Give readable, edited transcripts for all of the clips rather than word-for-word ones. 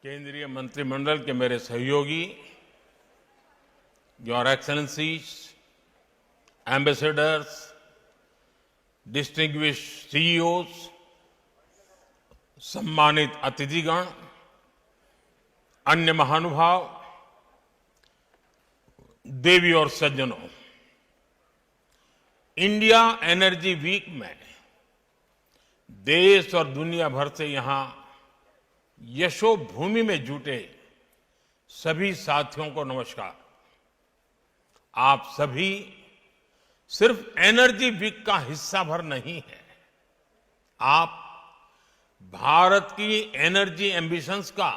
केंद्रीय मंत्रिमंडल के मेरे सहयोगी, your excellencies, ambassadors, distinguished CEOs, सम्मानित अतिथिगण, अन्य महानुभाव, देवी और सज्जनों, इंडिया एनर्जी वीक में देश और दुनिया भर से यहां यशोभूमि में जुटे सभी साथियों को नमस्कार। आप सभी सिर्फ एनर्जी वीक का हिस्सा भर नहीं है, आप भारत की एनर्जी एम्बिशंस का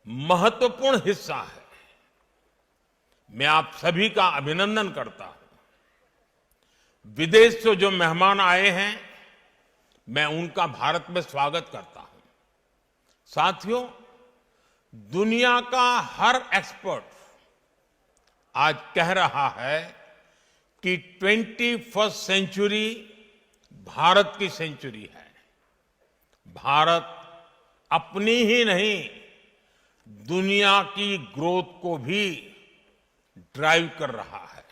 महत्वपूर्ण हिस्सा है। मैं आप सभी का अभिनंदन करता हूं। विदेश से जो मेहमान आए हैं, मैं उनका भारत में स्वागत करता हूं। साथियों, दुनिया का हर एक्सपर्ट आज कह रहा है कि 21वीं सेंचुरी भारत की सेंचुरी है। भारत अपनी ही नहीं, दुनिया की ग्रोथ को भी ड्राइव कर रहा है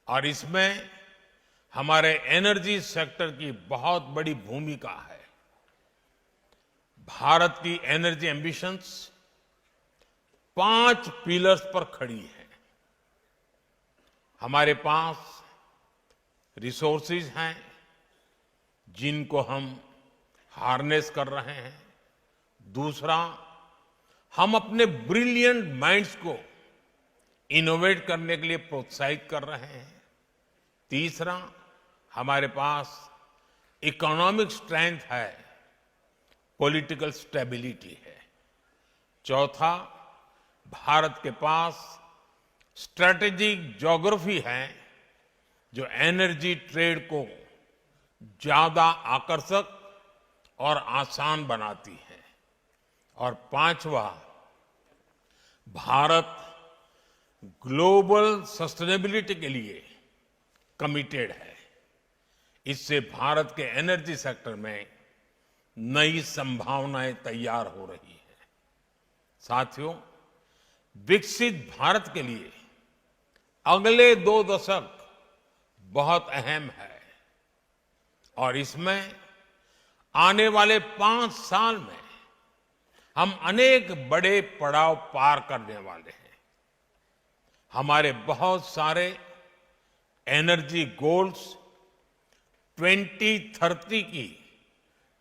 और इसमें हमारे एनर्जी सेक्टर की बहुत बड़ी भूमिका है। भारत की एनर्जी एम्बिशंस 5 पिलर्स पर खड़ी है। हमारे पास रिसोर्सेज हैं जिनको हम हार्नेस कर रहे हैं। दूसरा, हम अपने ब्रिलियंट माइंड्स को इनोवेट करने के लिए प्रोत्साहित कर रहे हैं। तीसरा, हमारे पास इकोनॉमिक स्ट्रेंथ है, पॉलिटिकल स्टेबिलिटी है। चौथा, भारत के पास स्ट्रैटेजिक ज्योग्राफी है जो एनर्जी ट्रेड को ज्यादा आकर्षक और आसान बनाती है। और पांचवा, भारत ग्लोबल सस्टेनेबिलिटी के लिए कमिटेड है। इससे भारत के एनर्जी सेक्टर में नई संभावनाएं तैयार हो रही है। साथियों, विकसित भारत के लिए अगले 2 दशक बहुत अहम है और इसमें आने वाले 5 साल में हम अनेक बड़े पड़ाव पार करने वाले हैं। हमारे बहुत सारे एनर्जी गोल्स 2030 की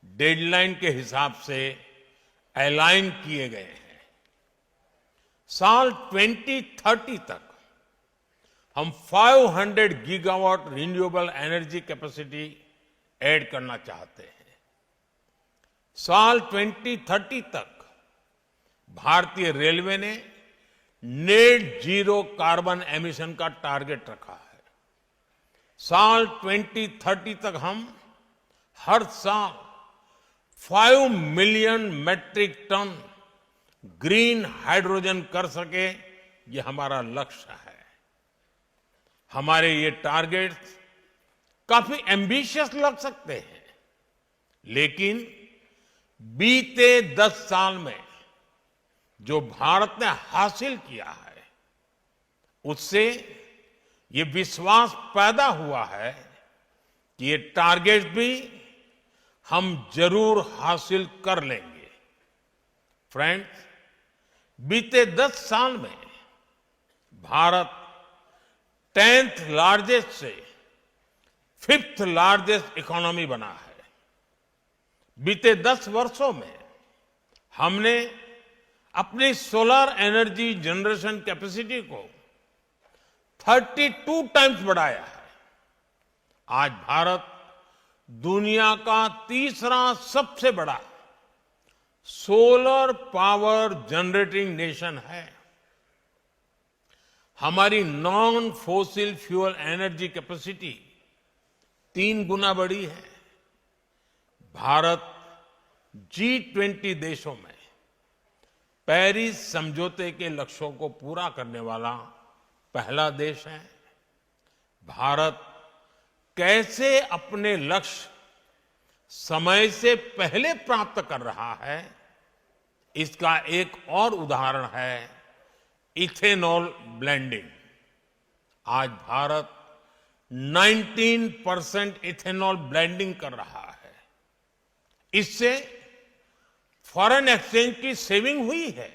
डेडलाइन के हिसाब से अलाइन किए गए हैं। साल 2030 तक हम 500 gigawatt renewable energy capacity add करना चाहते हैं। साल 2030 तक भारतीय रेलवे ने नेट जीरो कार्बन एमिशन का टारगेट रखा है। साल 2030 तक हम हर साल 5 million metric ton green hydrogen कर सके, ये हमारा लक्ष्य है। हमारे ये टारगेट्स काफी एम्बिशियस लग सकते हैं, लेकिन बीते 10 साल में जो भारत ने हासिल किया है, उससे ये विश्वास पैदा हुआ है कि ये टारगेट भी हम जरूर हासिल कर लेंगे। फ्रेंड्स, बीते 10 साल में भारत 10th लार्जेस्ट से 5th लार्जेस्ट इकोनॉमी बना है। बीते 10 वर्षों में हमने अपनी सोलर एनर्जी जनरेशन कैपेसिटी को 32 टाइम्स बढ़ाया है। आज भारत दुनिया का तीसरा सबसे बड़ा सोलर पावर जनरेटिंग नेशन है। हमारी non fossil fuel energy capacity 3 गुना बढ़ी है। भारत G20 देशों में पेरिस समझौते के लक्ष्यों को पूरा करने वाला पहला देश है। भारत कैसे अपने लक्ष्य समय से पहले प्राप्त कर रहा है, इसका एक और उदाहरण है इथेनॉल ब्लेंडिंग। आज भारत 19% इथेनॉल ब्लेंडिंग कर रहा है। इससे फॉरेन एक्सचेंज की सेविंग हुई है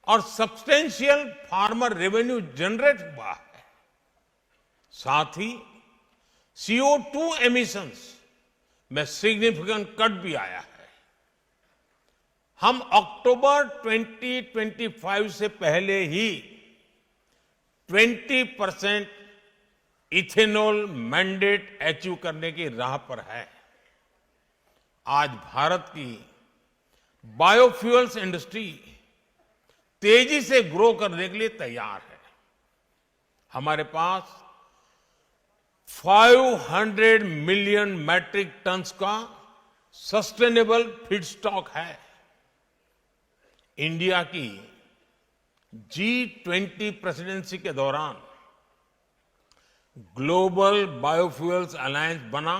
और सब्सटेंशियल फार्मर रेवेन्यू जनरेट हुआ है। साथ ही CO2 एमिशंस में सिग्निफिकेंट कट भी आया है। हम अक्टूबर 2025 से पहले ही 20% इथेनॉल मैंडेट अचीव करने की राह पर है। आज भारत की बायोफ्यूल्स इंडस्ट्री तेजी से ग्रो करने के लिए तैयार है। हमारे पास 500 मिलियन मैट्रिक टन्स का सस्टेनेबल फीडस्टॉक है। इंडिया की G20 प्रेसिडेंसी के दौरान ग्लोबल बायोफ्यूल्स अलायंस बना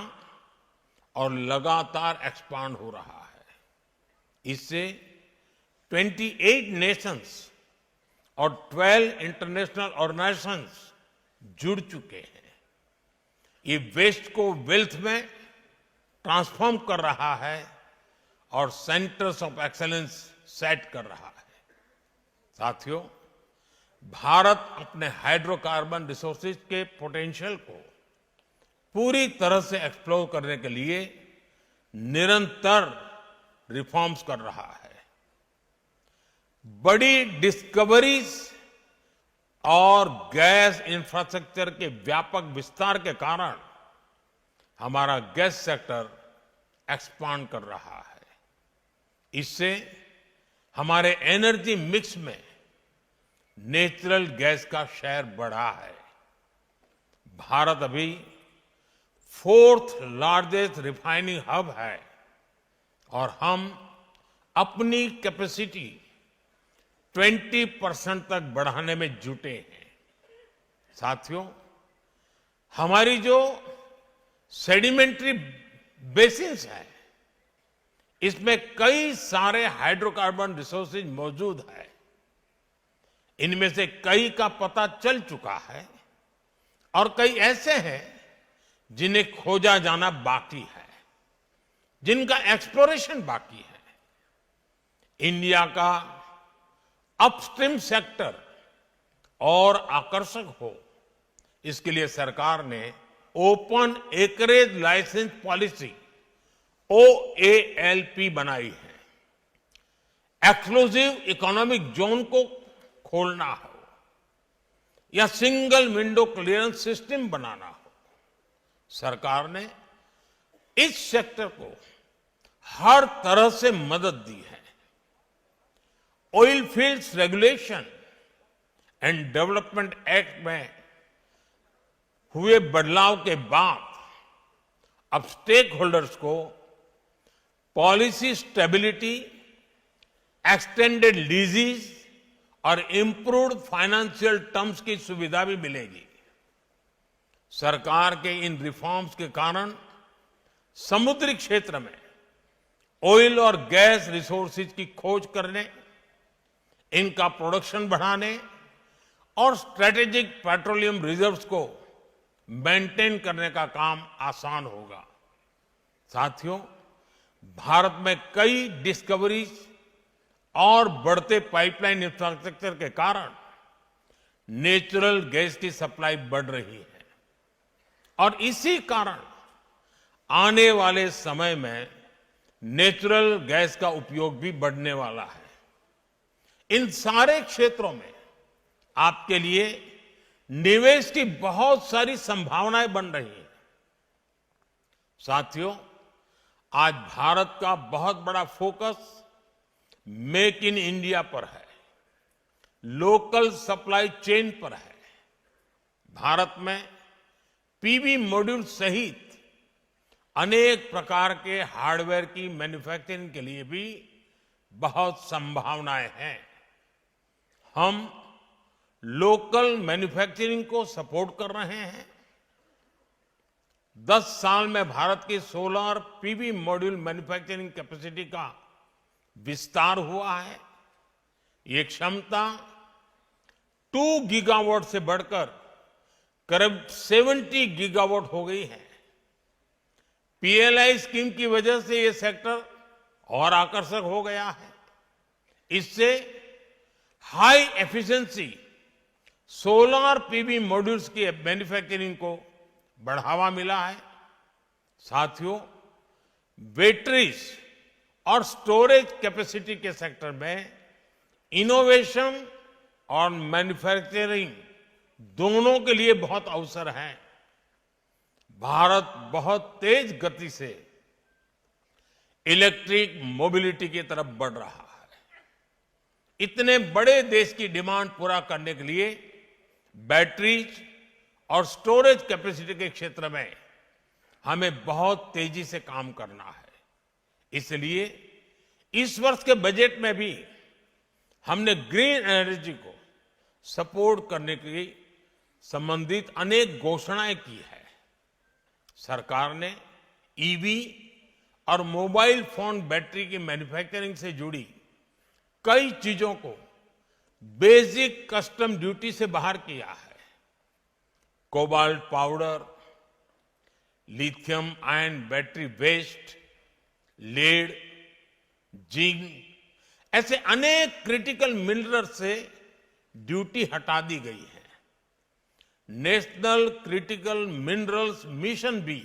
और लगातार एक्सपांड हो रहा है। इससे 28 नेशंस और 12 इंटरनेशनल ऑर्गेनाइजेशंस जुड़ चुके हैं। ये वेस्ट को वेल्थ में ट्रांसफॉर्म कर रहा है और सेंटर्स ऑफ एक्सीलेंस सेट कर रहा है। साथियों, भारत अपने हाइड्रोकार्बन रिसोर्सेज के पोटेंशियल को पूरी तरह से एक्सप्लोर करने के लिए निरंतर रिफॉर्म्स कर रहा है। बड़ी डिस्कवरीज और गैस इंफ्रास्ट्रक्चर के व्यापक विस्तार के कारण हमारा गैस सेक्टर एक्सपांड कर रहा है। इससे हमारे एनर्जी मिक्स में नेचुरल गैस का शेयर बढ़ा है। भारत अभी 4th लार्जेस्ट रिफाइनिंग हब है और हम अपनी कैपेसिटी 20% तक बढ़ाने में जुटे हैं। साथियों, हमारी जो सेडिमेंट्री बेसिन्स है, इसमें कई सारे हाइड्रोकार्बन रिसोर्सेज मौजूद है। इनमें से कई का पता चल चुका है और कई ऐसे हैं जिन्हें खोजा जाना बाकी है, जिनका एक्सप्लोरेशन बाकी है। इंडिया का अपस्ट्रीम सेक्टर और आकर्षक हो, इसके लिए सरकार ने open acreage licence policy OALP बनाई है। एक्सक्लूसिव इकोनॉमिक जोन को खोलना हो या सिंगल विंडो क्लियरेंस सिस्टम बनाना हो, सरकार ने इस सेक्टर को हर तरह से मदद दी है। Oil fields regulation and development act में हुए बदलाव के बाद अब स्टेक होल्डर्स को पॉलिसी स्टेबिलिटी, एक्सटेंडेड लीजेस और इंप्रूव्ड फाइनेंशियल टर्म्स की सुविधा भी मिलेगी। सरकार के इन रिफॉर्म्स के कारण समुद्री क्षेत्र में ऑयल और गैस रिसोर्सेज की खोज करने, इनका प्रोडक्शन बढ़ाने और स्ट्रेटेजिक पेट्रोलियम रिजर्व्स को मेंटेन करने का काम आसान होगा। साथियों, भारत में कई डिस्कवरीज और बढ़ते पाइपलाइन इंफ्रास्ट्रक्चर के कारण नेचुरल गैस की सप्लाई बढ़ रही है और इसी कारण आने वाले समय में नेचुरल गैस का उपयोग भी बढ़ने वाला है। इन सारे क्षेत्रों में आपके लिए निवेश की बहुत सारी संभावनाएं बन रही हैं। साथियों, आज भारत का बहुत बड़ा फोकस मेक इन इंडिया पर है, लोकल सप्लाई चेन पर है। भारत में पीवी मॉड्यूल सहित अनेक प्रकार के हार्डवेयर की मैन्युफैक्चरिंग के लिए भी बहुत संभावनाएं हैं। हम लोकल मैन्युफैक्चरिंग को सपोर्ट कर रहे हैं। 10 साल में भारत की solar PV module manufacturing capacity का विस्तार हुआ है। ये क्षमता 2 गीगावाट से बढ़कर करीब 70 गीगावाट हो गई है। पीएलआई स्कीम की वजह से ये सेक्टर और आकर्षक हो गया है। इससे high efficiency solar PV modules की मैन्युफैक्चरिंग को बढ़ावा मिला है। साथियों, बैटरीज और स्टोरेज कैपेसिटी के सेक्टर में इनोवेशन और मैन्युफैक्चरिंग दोनों के लिए बहुत अवसर हैं। भारत बहुत तेज गति से इलेक्ट्रिक मोबिलिटी की तरफ बढ़ रहा है। इतने बड़े देश की डिमांड पूरा करने के लिए बैटरीज और स्टोरेज कैपेसिटी के क्षेत्र में हमें बहुत तेजी से काम करना है। इसलिए इस वर्ष के बजट में भी हमने ग्रीन एनर्जी को सपोर्ट करने की संबंधित अनेक घोषणाएं की है। सरकार ने ईवी और मोबाइल फोन बैटरी की मैन्युफैक्चरिंग से जुड़ी कई चीजों को बेसिक कस्टम ड्यूटी से बाहर किया है। Cobalt powder, lithium ion battery waste, lead, zinc ऐसे अनेक क्रिटिकल मिनरल से ड्यूटी हटा दी गई है। नेशनल क्रिटिकल मिनरल्स मिशन भी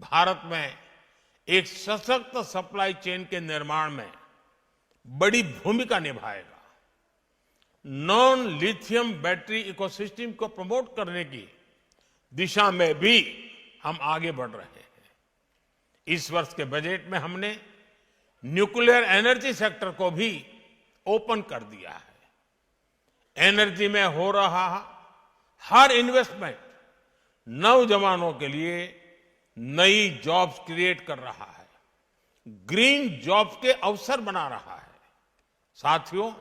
भारत में एक सशक्त सप्लाई चेन के निर्माण में बड़ी भूमिका निभाएगा। नॉन लिथियम बैटरी इकोसिस्टम को प्रमोट करने की दिशा में भी हम आगे बढ़ रहे हैं। इस वर्ष के बजट में हमने न्यूक्लियर एनर्जी सेक्टर को भी ओपन कर दिया है। एनर्जी में हो रहा हर इन्वेस्टमेंट नौजवानों के लिए नई जॉब्स क्रिएट कर रहा है, ग्रीन जॉब्स के अवसर बना रहा है। साथियों,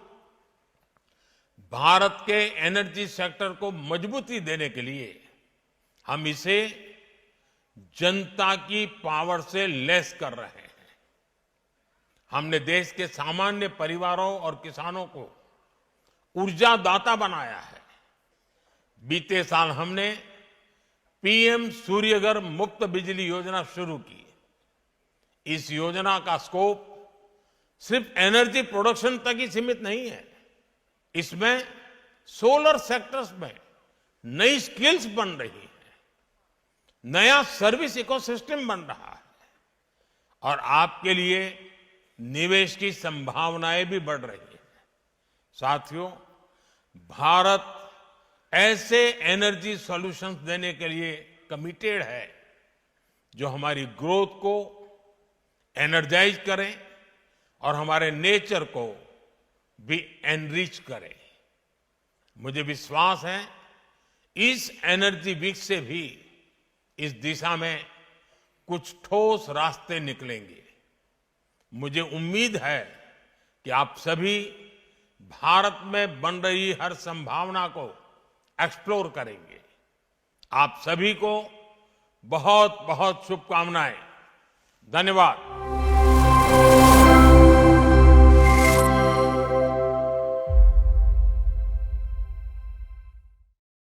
भारत के एनर्जी सेक्टर को मजबूती देने के लिए हम इसे जनता की पावर से लैस कर रहे हैं। हमने देश के सामान्य परिवारों और किसानों को ऊर्जादाता बनाया है। बीते साल हमने पीएम सूर्यघर मुफ्त बिजली योजना शुरू की। इस योजना का स्कोप सिर्फ एनर्जी प्रोडक्शन तक ही सीमित नहीं है। इसमें सोलर सेक्टर्स में नई स्किल्स बन रही है, नया सर्विस इकोसिस्टम बन रहा है और आपके लिए निवेश की संभावनाएं भी बढ़ रही है। साथियों, भारत ऐसे एनर्जी सॉल्यूशंस देने के लिए कमिटेड है जो हमारी ग्रोथ को एनर्जाइज करें और हमारे नेचर को भी एनरिच करें। मुझे विश्वास है इस एनर्जी वीक से भी इस दिशा में कुछ ठोस रास्ते निकलेंगे। मुझे उम्मीद है कि आप सभी भारत में बन रही हर संभावना को एक्सप्लोर करेंगे। आप सभी को बहुत बहुत शुभकामनाएं। धन्यवाद।